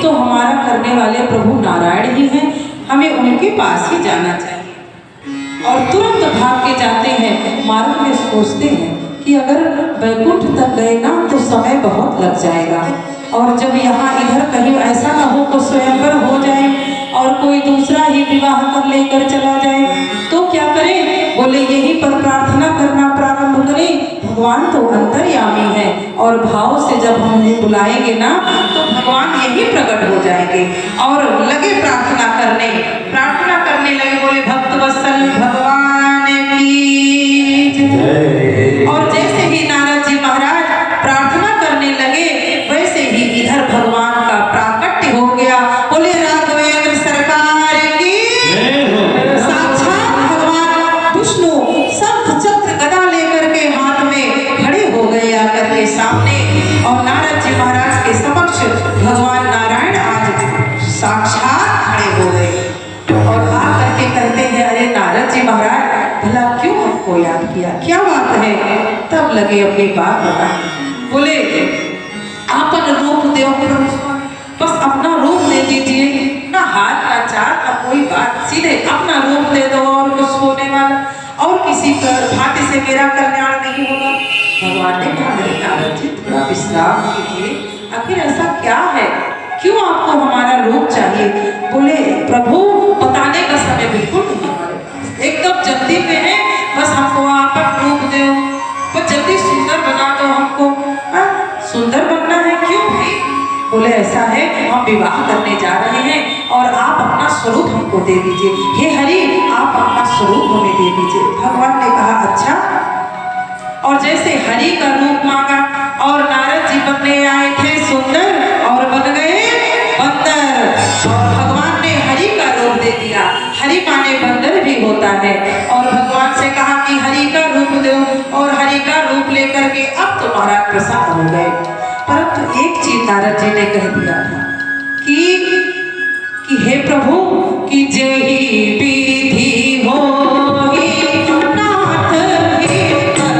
तो हमारा करने वाले प्रभु नारायण ही हैं, हमें उनके पास ही जाना चाहिए। और तुरंत भाग के जाते हैं। मार्ग में सोचते हैं कि अगर वैकुंठ तक गए ना तो समय बहुत लग जाएगा, और जब यहाँ इधर कहीं ऐसा ना हो तो स्वयंवर हो जाए और कोई दूसरा ही विवाह कर लेकर चला जाए तो क्या करें। बोले यहीं पर प्रार्थना करना प्रारंभ करें, भगवान तो अंतर्यामी है और भाव से जब हम उन्हें बुलाएंगे ना तो भगवान यही प्रकट हो जाएंगे। और लगे प्रार्थना करने लगे। बोले भक्त वत्सल भगवान की जय। और जैसे ही नारद जी महाराज प्रार्थना करने लगे वैसे ही इधर भगवान का प्राकट्य हो गया। बोले राघवेंद्र सरकार की साक्षात भगवान विष्णु शंख चक्र गदा लेकर के हाथ में खड़े हो गए आकर के सामने। और नारद जी महाराज के समक्ष भगवान नारायण आज साक्षात खड़े हो गए और आकर के कहते हैं अरे नारद जी महाराज भला क्यों हमको याद किया, क्या बात है। तब लगे अपनी बात बताने। बोले आपन रूप देव प्रभु, बस अपना रूप दे दीजिए, ना हाथ ना चाल ना कोई बात, सीधे अपना रूप दे दो और कुछ होने वाला और किसी भांति से मेरा कल्याण नहीं होगा। भगवान ने कहा अरे नारद जी थोड़ा विश्राम कीजिए, आखिर ऐसा क्या है, क्यों आपको हमारा रूप चाहिए। बोले प्रभु बताने का समय बिल्कुल नहीं हमारे पास, एकदम जल्दी में है, बस हमको आपन रूप दो, बस जल्दी सुंदर बना दो हमको। सुंदर बनना है क्यों भाई। बोले ऐसा है हम विवाह करने जा रहे हैं और आप अपना स्वरूप हमको दे दीजिए, हे हरि आप अपना स्वरूप हमें दे दीजिए। भगवान ने कहा अच्छा। और जैसे हरि का रूप मांगा और नारद जी बनने आए थे सुंदर और बन गए बंदर। और भगवान ने हरि का रूप दे दिया, हरि माने बंदर भी होता है। और भगवान से कहा कि हरि का रूप दो और हरि का रूप लेकर के अब तुम्हारा प्रसन्न हो गए। परंतु एक चीज नारद जी ने कह दिया था कि हे प्रभु कि जेहि विधि होहि नाथ हे करोरा।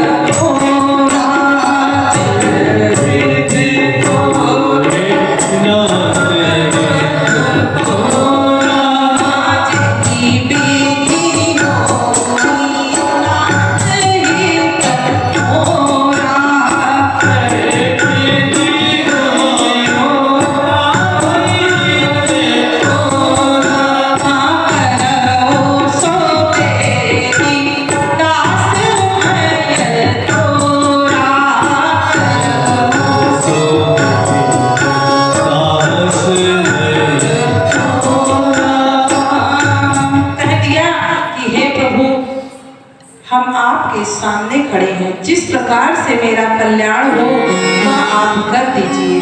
हम आपके सामने खड़े हैं, जिस प्रकार से मेरा कल्याण हो वह आप कर दीजिए।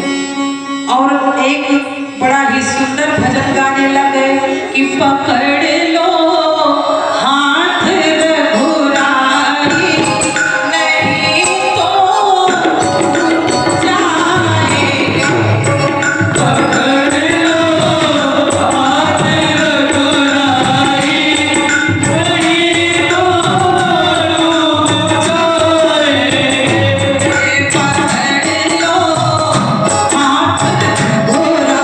और एक बड़ा ही सुंदर भजन गाने लगे कि पकड़ लो हाथ रघुराई नहीं तो जाएगा, पकड़ लो हाथ रघुराई नहीं तो पकड़ लो हाथ रघुराई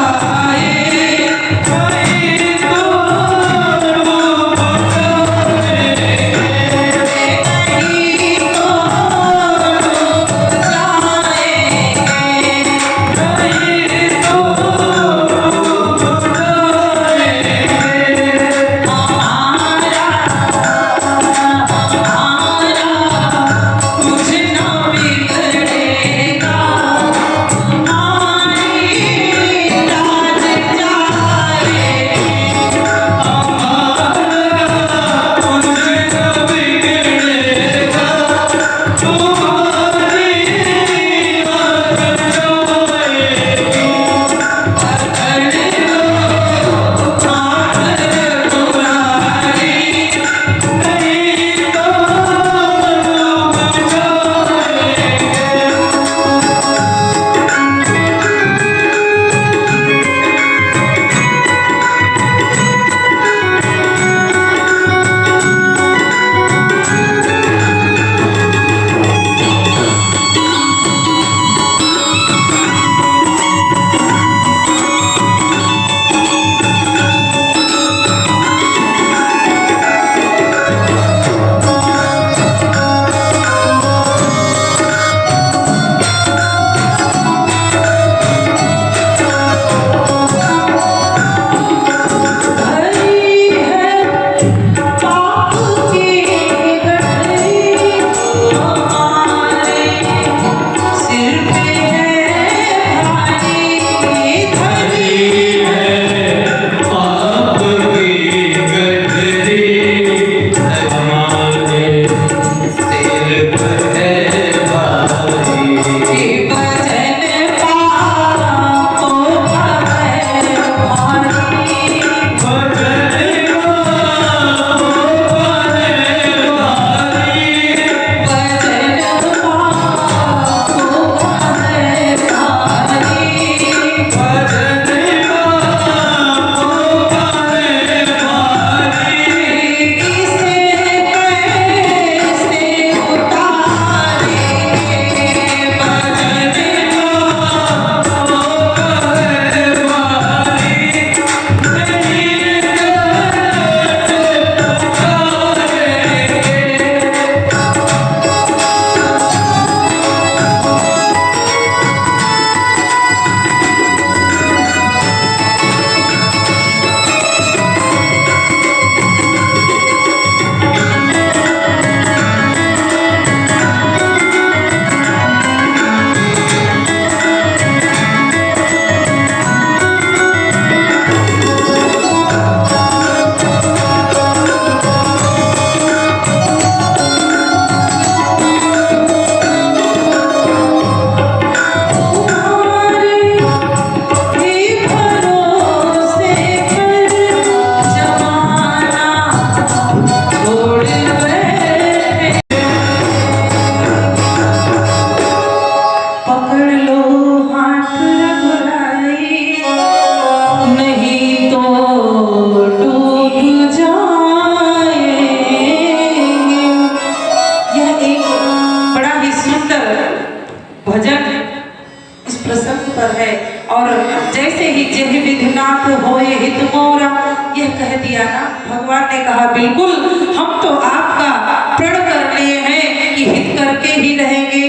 जैसे ही जेह विधिनाथ होए हित मोरा, यह कह दिया ना, भगवान ने कहा बिल्कुल हम तो आपका प्रण कर लिए हैं कि हित करके ही रहेंगे।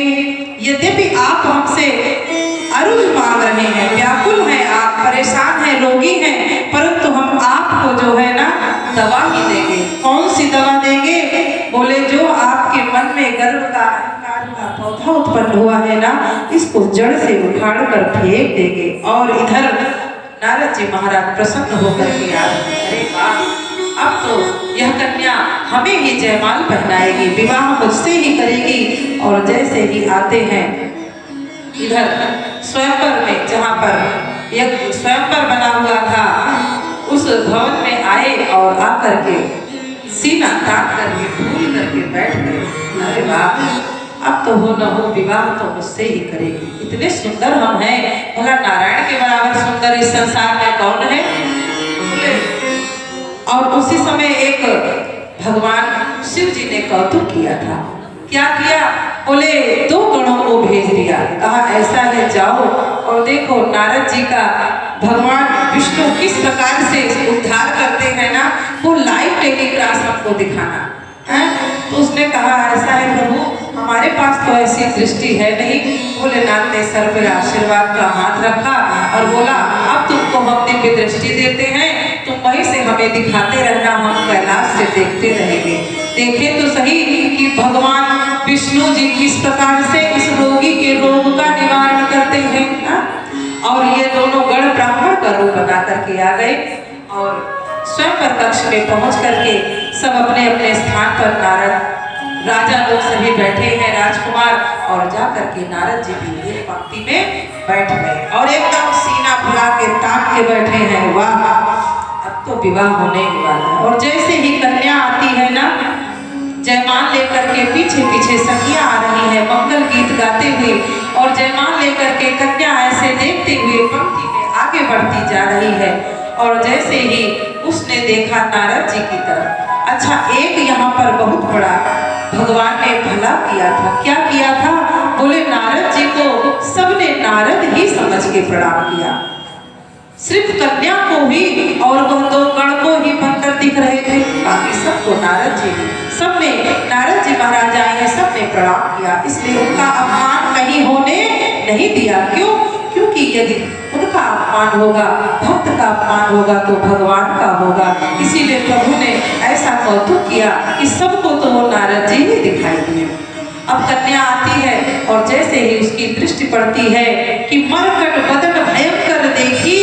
यद्यपि आप हमसे अरुज मांग रहे हैं, व्याकुल हैं, आप परेशान हैं, रोगी हैं, परंतु हम आपको जो है ना दवा ही देंगे। कौन सी दवा देंगे? बोले जो आपके मन में गर्व का अहंकार का पौधा उत्पन्न हुआ है ना, इसको जड़ से उखाड़ कर फेंक देंगे। और इधर नारद जी महाराज प्रसन्न होकर के आ रहे, अरे वाह, अब तो यह कन्या हमें ही जयमाल पहनाएगी, विवाह मुझसे ही करेगी। और जैसे ही आते हैं इधर स्वयंवर में, जहाँ पर एक स्वयंवर बना हुआ था, उस भवन में आए और आकर के सीना तान करके भूल करके बैठ गए। अरे वाह, अब तो हो न हो विवाह तो मुझसे ही करेगी, इतने सुंदर हम हैं, भला नारायण के बराबर सुंदर इस संसार में कौन है? और उसी समय एक भगवान शिव जी ने कौतुक किया था। क्या किया? बोले 2 गणों को भेज दिया, कहा ऐसा है जाओ और देखो नारद जी का भगवान विष्णु किस प्रकार से उद्धार करते हैं ना, वो लाइव टेलीकास्ट हमको दिखाना है। तो उसने कहा ऐसा है प्रभु, हमारे पास तो ऐसी दृष्टि है नहीं। भोलेनाथ ने सर पर आशीर्वाद का हाथ रखा और बोला अब तुमको हम दिव्य दृष्टि देते हैं, तुम वहीं से हमें दिखाते रहना, हम कैलाश से देखते रहेंगे। देखे तो सही कि भगवान विष्णु जी किस प्रकार से इस रोगी के रोग का निवारण करते हैं ना? और ये दोनों गण ब्राह्मण का रूप बना करके आ गए और स्वयंवर कक्ष में पहुंच करके सब अपने अपने स्थान पर, नारद राजा लोग सभी बैठे हैं, राजकुमार, और जा करके नारद जी भी एक पंक्ति में बैठ गए और एकदम सीना फुला के ताक के बैठे हैं। वाह, अब तो विवाह होने ही वाला है। और जैसे ही कन्या आती है ना, जयमाल लेकर के पीछे पीछे सखियां आ रही है मंगल गीत गाते हुए, और जयमाल लेकर के कन्या ऐसे देखते हुए पंक्ति में आगे बढ़ती जा रही है। और जैसे ही उसने देखा नारद जी की तरफ, अच्छा एक यहाँ पर बहुत बड़ा भगवान ने भला किया था। क्या किया था? बोले नारद जी को सबने नारद ही समझ के प्रणाम किया, सिर्फ कन्या को ही और वह 2 गण को ही बंदर दिख रहे थे, बाकी सबको नारद जी, सबने नारद जी महाराज आए हैं, सबने प्रणाम किया। इसलिए उनका अपमान कहीं होने नहीं दिया। क्यों? क्योंकि यदि उनका अपमान होगा, भक्त का अपमान होगा, तो भगवान का होगा। इसीलिए प्रभु ने ऐसा कौतुक किया कि सबको तो वो नारद जी ही दिखाई दिए। अब कन्या आती है और जैसे ही उसकी दृष्टि पड़ती है कि मरकट बदन भयंकर देखी,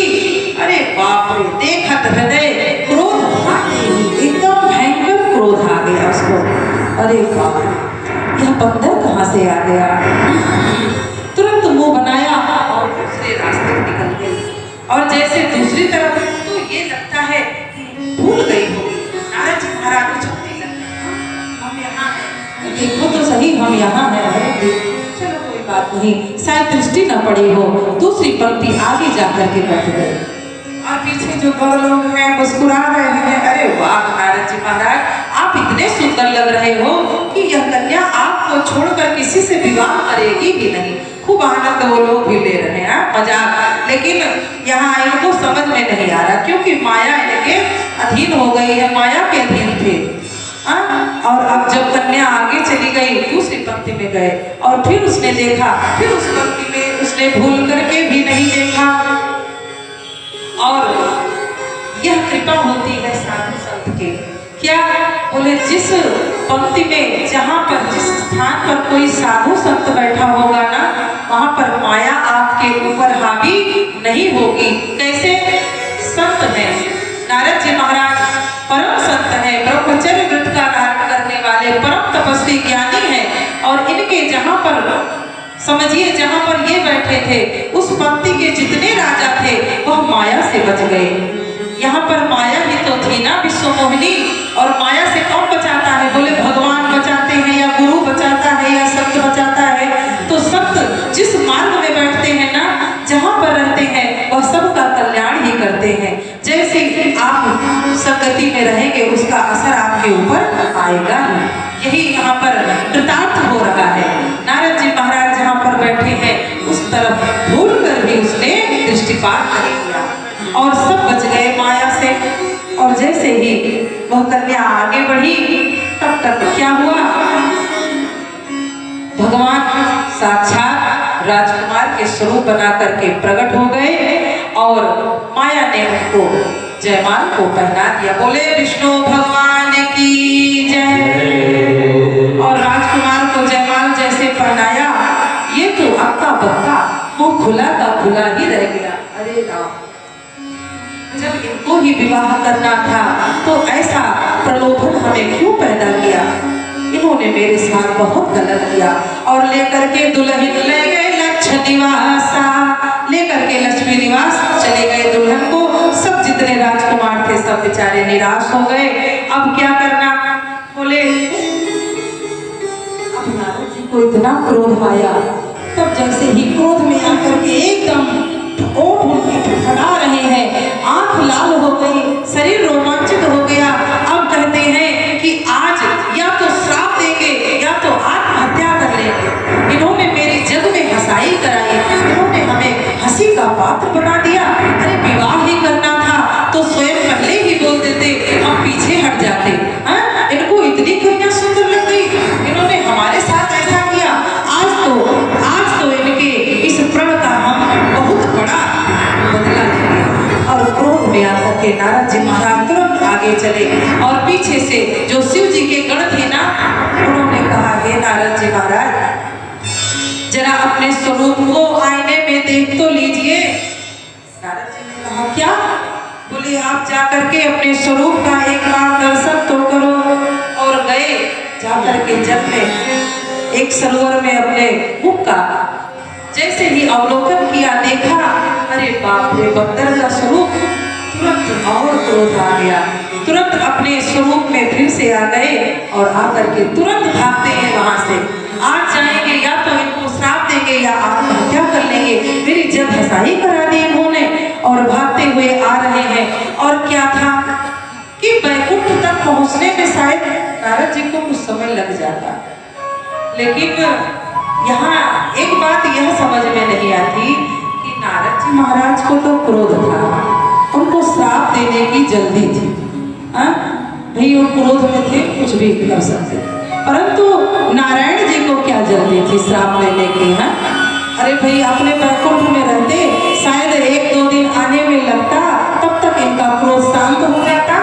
अरे बाप रे, देखत हृदय क्रोध आते ही एकदम भयंकर क्रोध आ गया उसको। अरे बाप रे, यह बंदर कहाँ से आ गया? तुरंत मुंह बनाया और दूसरे रास्ते निकल गई। और जैसे दूसरी तरफ, तो ये लगता है भूल गई होगी, नारद जी महाराज को चलने लगे, हम यहाँ हैं, देखो तो सही हम यहाँ हैं, चलो कोई बात नहीं, शायद दृष्टि न पड़ी हो। दूसरी पंक्ति आगे जाकर के बैठ गए और पीछे जो बड़ लोग हैं मुस्कुरा रहे हैं। अरे वाह नारद जी महाराज, आप इतने सुंदर लग रहे हो कि यह कन्या आपको छोड़कर किसी से विवाह करेगी भी नहीं। खूब आनंद वो लोग भी ले रहे हैं, मजाक। लेकिन यहाँ इनको समझ में नहीं आ रहा, क्योंकि माया इनके अधीन हो गई है, माया के अधीन थे। और अब जब कन्या आगे चली गई, दूसरी पंक्ति में गए और फिर उसने देखा, फिर उस पंक्ति में उसने भूल करके भी नहीं देखा। और यह कृपा होती है साधु संत के। क्या? बोले जिस पंक्ति में, जहाँ पर, जिस स्थान पर कोई साधु संत बैठा होगा ना, वहाँ पर माया आपके ऊपर हावी नहीं होगी। कैसे? संत है नारद जी महाराज, परम संत है, ब्रह्मचर्य व्रत का धारण करने वाले परम तपस्वी ज्ञानी है। और इनके जहाँ पर, समझिए जहाँ पर ये बैठे थे, उस पंक्ति के जितने राजा थे वह माया से बच गए। यहाँ पर माया ही तो थी ना विश्व मोहिनी, और माया से कौन बचाता है? बोले भगवान बचाते हैं, या गुरु बचाता है, या संत बचाता है। तो संत जिस मार्ग में बैठते हैं ना, जहाँ पर रहते हैं, वह सबका कल्याण ही करते हैं। जैसे आप संगति में रहेंगे, उसका असर आपके ऊपर आएगा। यही यहाँ पर कृतार्थ हो रहा है। नारद जी महाराज जहाँ पर बैठे हैं, उस तरफ भूल कर भी उसने दृष्टि बात नहीं किया और सब बच गए माया से। और जैसे ही वह कन्या आगे बढ़ी तब तक क्या हुआ, भगवान साक्षात राजकुमार के स्वरूप बना करके प्रकट हो गए और माया ने उनको जयमाल को पहना दिया। बोले विष्णु भगवान की जय। और राजकुमार को जयमाल जैसे पहनाया, ये तो अक्का बक्का मुंह खुला का खुला ही रह गया। अरे राम, जब इनको ही विवाह करना था तो ऐसा प्रलोभन हमें क्यों पैदा किया, इन्होंने मेरे साथ बहुत गलत किया। और लेकर के दुल्हन ले गए लक्ष्य निवासा, लेकर के लक्ष्मी निवास चले गए दुल्हन को। सब जितने राजकुमार थे सब बेचारे निराश हो गए। अब क्या करना, बोले अब नारद जी को इतना क्रोध आया, तब जैसे ही क्रोध में आकर के एकदम ओठ फटा रहे हैं, आंख लाल हो गई, शरीर रोमांचित हो गया। अब कहते हैं कि आज या तो श्राप देंगे या तो आत्महत्या कर लेंगे। इन्होंने मेरी जग में हंसाई कराई, इन्होंने हमें हंसी का पात्र बना दिया। अरे विवाह ही करना था तो स्वयं पहले ही बोल देते, हम पीछे हट जाते। इनको इतनी कन्या सुंदर लग गई, इन्होंने हमारे साथ ऐसा किया। आज तो इनके इस प्रण का हम बहुत बड़ा बदला लेंगे। और क्रोध में आकर के नारद जी महाराज तुरंत आगे चले और पीछे से जो शिव जी के गण थे ना, उन्होंने कहा, हे नारद जी महाराज, जरा अपने स्वरूप को आईने में देख तो लीजिए। नारद जी ने कहा, क्या? बोले आप जाकर के अपने स्वरूप का एक बार दर्शन तो करो। और गए, जाकर के जल में एक सरोवर में अपने मुख का जैसे ही अवलोकन किया, देखा, अरे बाप रे, बंदर का स्वरूप। तुरंत और क्रोध आ गया, तुरंत अपने स्वरूप में फिर से आ गए और आकर के तुरंत भागते हैं वहां से। आज जाएंगे या तो इनको श्राप देंगे या आत्महत्या कर लेंगे, मेरी जब हंसाई करा दी इन्होंने। और भागते हुए आ रहे हैं। और क्या था कि बैकुंठ तक पहुंचने में शायद नारद जी को कुछ समय लग जाता, लेकिन यहाँ एक बात यह समझ में नहीं आती कि नारद जी महाराज को तो क्रोध था, उनको श्राप देने की जल्दी थी। भाई वो क्रोध में थे, कुछ भी कर सकते, परंतु नारायण जी को क्या जल्दी थी श्राप लेने की। अरे भाई अपने बैकुंठ में रहते, शायद 1-2 दिन आने में लगता, तब तक इनका क्रोध शांत हो जाता।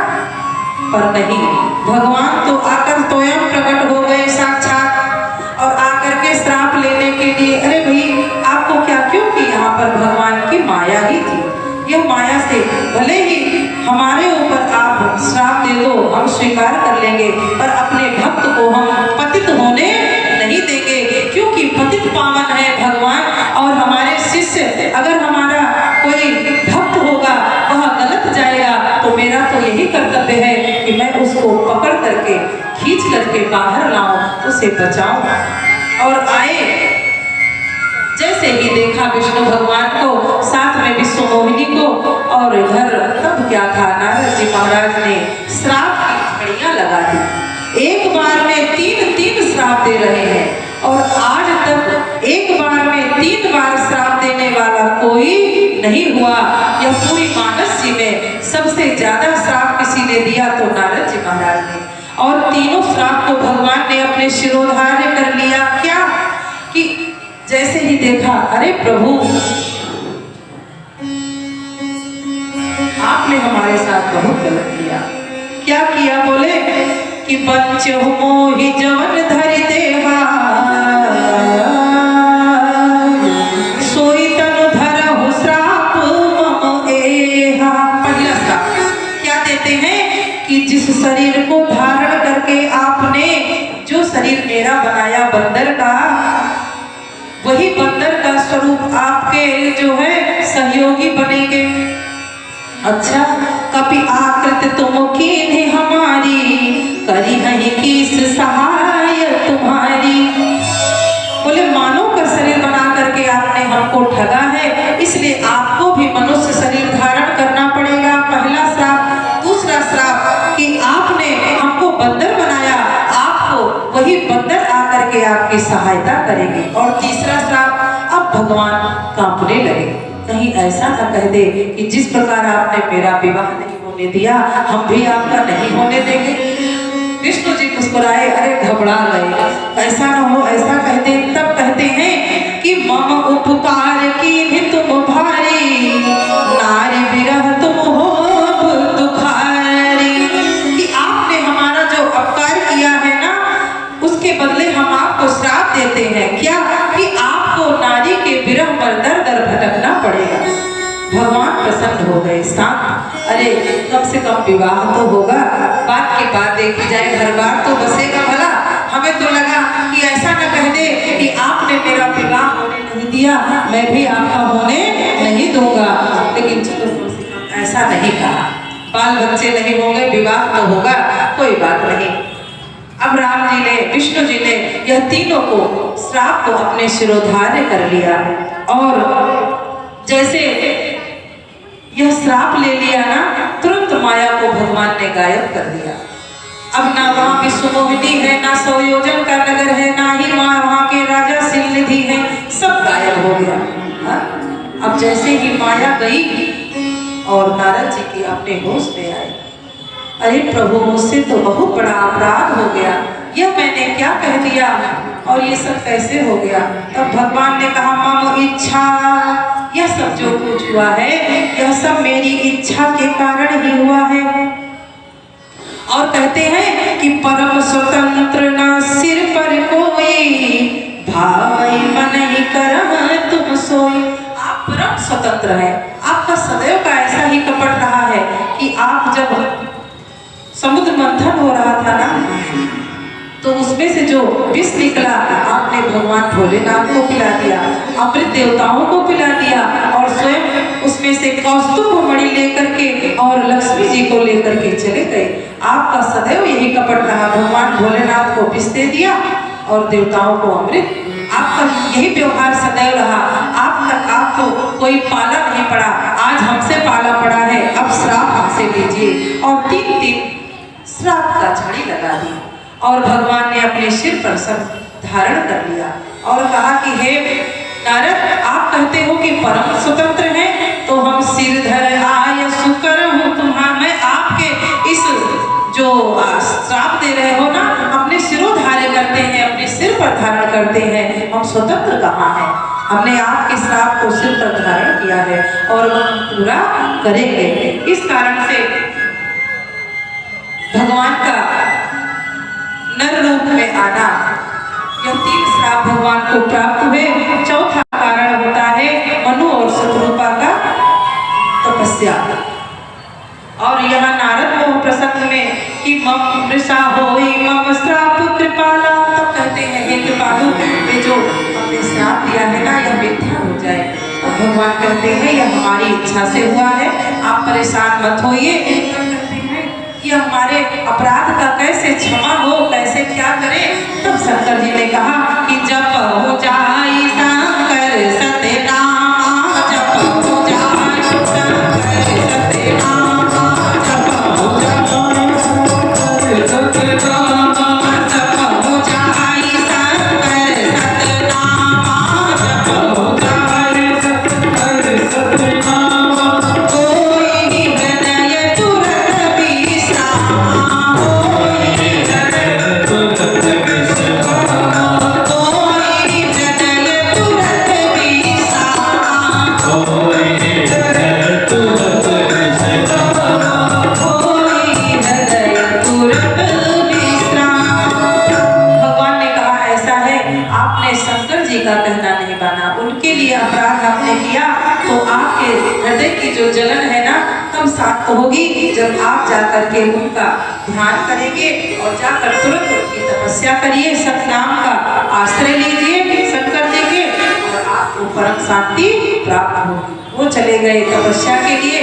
पर नहीं, भगवान तो आकर स्वयं प्रकट हो गए साक्षात और आकर के श्राप लेने के लिए। अरे भाई आपको क्या, क्योंकि यहाँ पर भगवान की माया ही थी। यह माया से भले ही हमारे ऊपर आप श्राप दे दो, हम स्वीकार कर लेंगे, पर अपने भक्त को हम पतित होने नहीं देंगे, क्योंकि पतित पावन है भगवान। और हमारे शिष्य, अगर हमारा कोई भक्त होगा वह गलत जाएगा, तो मेरा तो यही कर्तव्य है कि मैं उसको पकड़ करके खींच करके बाहर लाऊं, उसे बचाऊं। और आए, जैसे ही देखा विष्णु भगवान को, साथ में विश्व मोहिनी को, और इधर तब क्या था, नारद जी महाराज ने श्राप की झड़ियां लगा दी। एक बार में 3 श्राप दे रहे हैं, और आज तक एक बार में 3 बार श्राप देने वाला कोई नहीं हुआ। यह पूरी मानस जी में सबसे ज्यादा श्राप किसी ने दिया तो नारद जी महाराज ने। और तीनों श्राप को भगवान ने अपने शिरोधार्य कर लिया। क्या कि जैसे ही देखा, अरे प्रभु आपने हमारे साथ बहुत गलत किया। क्या किया? बोले कि पंच मोहि जवन धरि देहा, सोई तनु धरहु श्राप मम एहा। पहला श्राप क्या देते हैं कि जिस शरीर को धारण करके आपने, जो शरीर मेरा बनाया बंदर का, वही बंदर का स्वरूप आपके जो है सहयोगी बनेंगे। अच्छा, कभी आकृत तुम कीन्हे हमारी, करी नहीं किस सहाय तुम्हारी। बोले मानव का शरीर बना करके आपने हमको ठगा है, इसलिए आपको भी मनुष्य शरीर धारण करना पड़ेगा। पहला श्राप। दूसरा श्राप कि आपने हमको बंदर बनाया, आपको वही बंदर आकर के आपकी सहायता करेंगे। और तीसरा श्राप, अब भगवान कांपने लगे, कहीं कहीं ऐसा न कह दे कि जिस प्रकार आपने मेरा विवाह नहीं होने दिया, हम भी आपका नहीं होने देंगे। विष्णु जी मुस्कुराए, अरे घबरा गए, ऐसा न हो, ऐसा कहते। तब कहते हैं कि मम उपकार की तुम भारी, नारी विरह तुम हो दुखारी। कि आपने हमारा जो उपकार किया है ना, उसके बदले हम आपको श्राप देते हैं। क्या? कि आपको नारी के विरह पर दर दर भटकना पड़ेगा। भगवान प्रसन्न हो गए, शांत। अरे कम से कम विवाह तो होगा, बात की बात देखी जाए, घर बार तो बसेगा भला। हमें तो लगा कि ऐसा न कह दे कि आपने मेरा विवाह होने नहीं दिया, मैं भी आपका होने नहीं दूंगा। लेकिन चलो ऐसा नहीं कहा, बाल बच्चे नहीं होंगे, विवाह तो होगा, कोई बात नहीं। अब राम जी ने, विष्णु जी ने यह तीनों को श्राप को अपने शिरोधार्य कर लिया। और जैसे यह श्राप ले लिया ना, तुरंत माया को भगवान ने गायब कर दिया। अब ना वहाँ विश्वमोहिनी है, ना सौ योजन का नगर है, ना ही वहाँ के राजा सिलनिधि है, सब गायब हो गया। हा? अब जैसे ही माया गई और नारद जी की अपने होश में आए, अरे प्रभु मुझसे तो बहुत बड़ा अपराध हो गया, यह मैंने क्या कह दिया और ये सब कैसे हो गया। तब भगवान ने कहा, मम इच्छा, यह सब जो कुछ हुआ है यह सब मेरी इच्छा के कारण ही हुआ है। और कहते हैं कि परम स्वतंत्र न सिर पर कोई, भाई मन ही करम तुम सोई। आप परम स्वतंत्र हैं, आपका सदैव का ऐसा ही कपट रहा है कि आप जब समुद्र मंथन हो रहा था ना, तो उसमें से जो विष निकला आपने भगवान भोलेनाथ को पिला दिया, अमृत देवताओं को पिला दिया, और स्वयं उसमें से कौस्तुभ मणि लेकर के और लक्ष्मी जी को लेकर के चले गए। आपका सदैव यही कपट रहा, भगवान भोलेनाथ को विष दे दिया और देवताओं को अमृत। आपका यही व्यवहार सदैव रहा। आपको कोई पाला नहीं पड़ा, आज हमसे पाला पड़ा है, अब श्राप हमसे लीजिए। और 3 श्राप का झड़ी लगा दी और भगवान ने अपने सिर पर सब धारण कर लिया और कहा कि हे नारद, आप कहते हो कि परम स्वतंत्र हैं, तो हम सिरधर आय सुकर हूँ तुम्हारा। मैं आपके इस जो श्राप दे रहे हो ना, अपने सिरोधार्य करते हैं, अपने सिर पर धारण करते हैं, हम स्वतंत्र कहाँ हैं। हमने आपके श्राप को सिर पर धारण किया है और हम पूरा करेंगे। इस कारण से भगवान का नर रूप में आना, यह 3 श्राप भगवान को प्राप्त हुए। चौथा कारण होता है मनु और शत्रुपा का तपस्या। और यहाँ नारद मोह प्रसंग में कि मम वृषा होई मम श्राप कृपाला, तब कहते हैं हे कृपालु, ये जो हमने श्राप दिया है ना, यह मिथ्या हो जाए। तो भगवान कहते हैं यह हमारी इच्छा से हुआ है, आप परेशान मत होइए। कि हमारे अपराध का कैसे क्षमा हो, कैसे क्या करें। तब शंकर जी ने कहा कि जप हो जाए शंकर सत्यनामा, जप हो जाए शंकर सत्यनामा, जप हो जाए शंकर सत्यनामा, जप हो जाए शंकर सत्यनामा, जप हो जाए शंकर सत्यनामा। कोई हृदय तुरंत का कहना नहीं माना, उनके लिए अपराध आपने किया, तो आपके हृदय की जो जलन है ना, तब शांत होगी जब आप जाकर के उनका ध्यान करेंगे और जाकर तुरंत उनकी तपस्या करिए, सतनाम का आश्रय लीजिए शंकर जी के, और आपको परम शांति प्राप्त होगी। वो चले गए तपस्या के लिए।